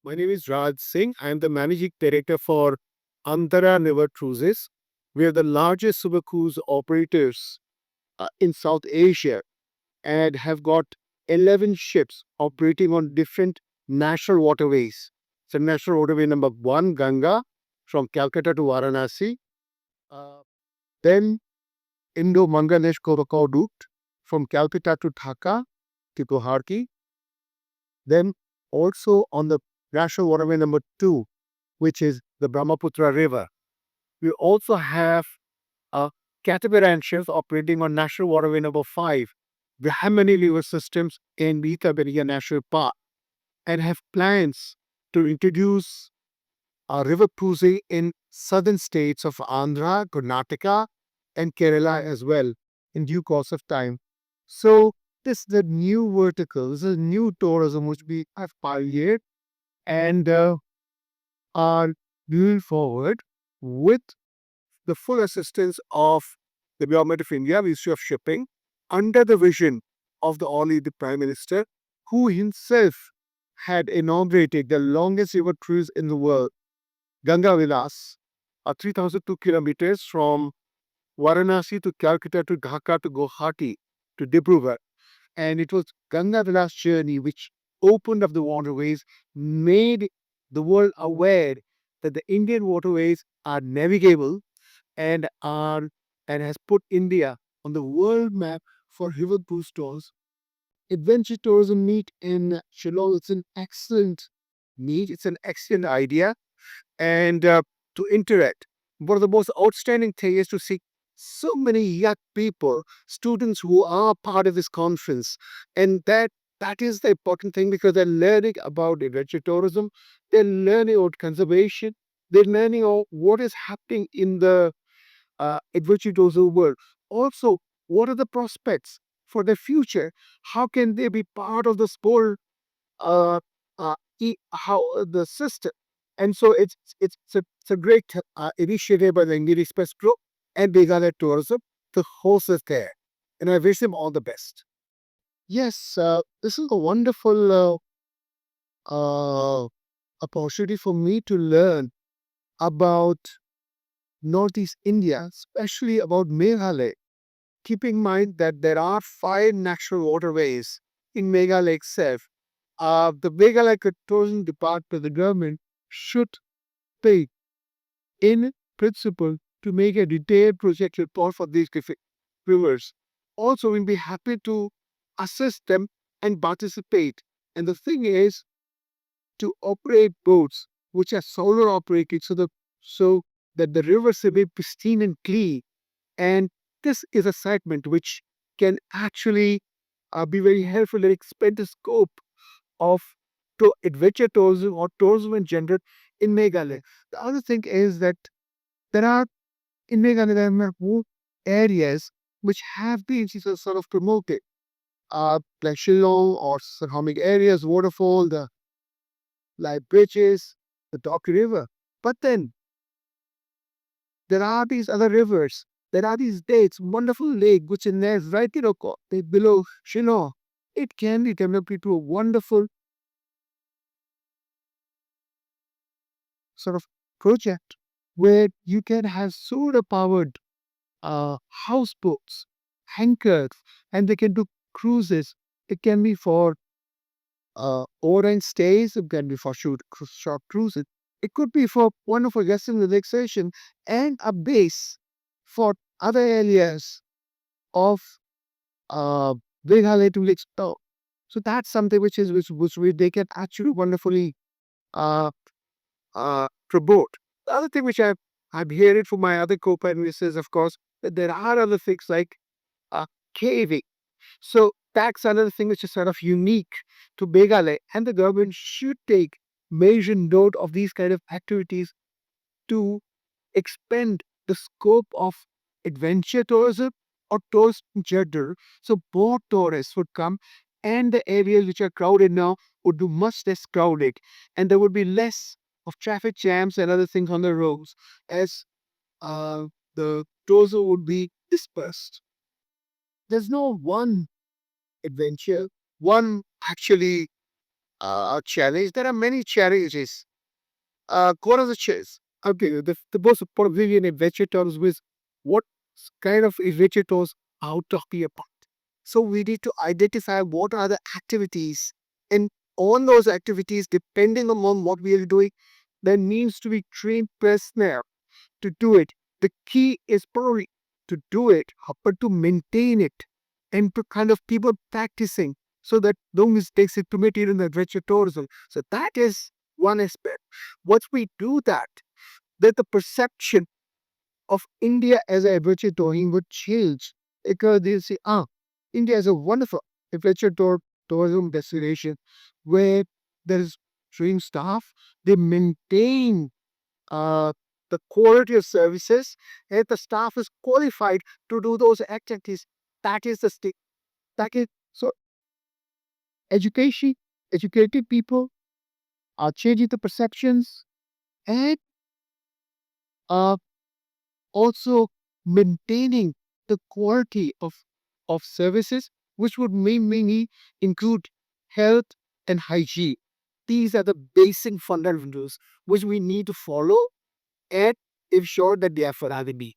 My name is Raj Singh. I am the managing director for Antara River Cruises. We are the largest super cruise operators in South Asia and have got 11 ships operating on different national waterways. So, national waterway number one, Ganga, from Calcutta to Varanasi. Uh, then, Indo Manganesh Corridor route from Calcutta to Dhaka to Guwahati. Then, also on the national waterway number two, which is the Brahmaputra River. We also have uh, catamaran ships operating on National Waterway number 5. We have many river systems in Beta National Park and have plans to introduce river cruising in southern states of Andhra, Karnataka, and Kerala as well in due course of time. So this is the new vertical, this is new tourism which we have pioneered and are moving forward with the full assistance of the Government of India, Ministry of Shipping, under the vision of the Honorable Prime Minister, who himself had inaugurated the longest river cruise in the world, Ganga Vilas, 3,002 kilometers from Varanasi to Calcutta to Dhaka to Guwahati to Dibrugarh. And it was Ganga Vilas journey which opened up the waterways, made the world aware that the Indian waterways are navigable and are and has put India on the world map for river cruise tours. Adventure tourism meet in Shillong. It's an excellent meet. It's an excellent idea, and to interact. One of the most outstanding things is to see so many young people, students who are part of this conference, and that is the important thing because they're learning about adventure tourism, they're learning about conservation, they're learning about what is happening in the adventure tourism world. Also, what are the prospects for the future? How can they be part of this whole uh, how the system? And so it's a great initiative by the Indian Express Group and Meghalaya Tourism. The host is there, and I wish them all the best. Yes, this is a wonderful opportunity for me to learn about Northeast India, especially about Meghalaya. Keep in mind that there are 5 natural waterways in Meghalaya itself. The Meghalaya Tourism Department, the government, should take in principle to make a detailed project report for these rivers. Also, we'll be happy to assist them and participate. And the thing is to operate boats which are solar operated so that the rivers will be pristine and clean. And this is a segment which can actually be very helpful and expand the scope of adventure tourism or tourism in general in Meghalaya. The other thing is that there are in Meghalaya there are more areas which have been sort of promoted, like Shillong or surrounding areas, waterfall, the like bridges, the Dock River. But then there are these other rivers. There are these lakes, wonderful lake, which is there right below Shillong. It can be developed into a wonderful sort of project where you can have solar powered houseboats, anchors, and they can do cruises. It can be for overnight stays, it can be for short cruises. It could be for wonderful Western relaxation and a base for other areas of uh, Meghalaya to explore. So that's something which they can actually wonderfully uh, promote. The other thing which I'm hearing from my other co-panelists is, of course, that there are other things like uh, caving. So that's another thing which is sort of unique to Meghalaya, and the government should take major note of these kind of activities to expand the scope of adventure tourism or tourism in general. So more tourists would come, and the areas which are crowded now would be much less crowded, and there would be less of traffic jams and other things on the roads as the tourism would be dispersed. There's no one adventure, one actually challenge. There are many challenges. What are the challenges? Okay, the most important thing in vegetables is what kind of vegetables are talking about. So we need to identify what are the activities, and on those activities, depending on what we are doing, there needs to be trained personnel to do it. The key is probably to do it, but to maintain it and to kind of people practicing so that no mistakes it committed in the vegetarianism. So that is one aspect. Once we do that, that the perception of India as a vegetarian would change because they say, India is a wonderful tourism destination where there is trained staff. They maintain uh, the quality of services, and the staff is qualified to do those activities. That is the state. That is so education, educated people are changing the perceptions and uh, also maintaining the quality of services, which would mainly include health and hygiene. These are the basic fundamentals which we need to follow and ensure that they are for be.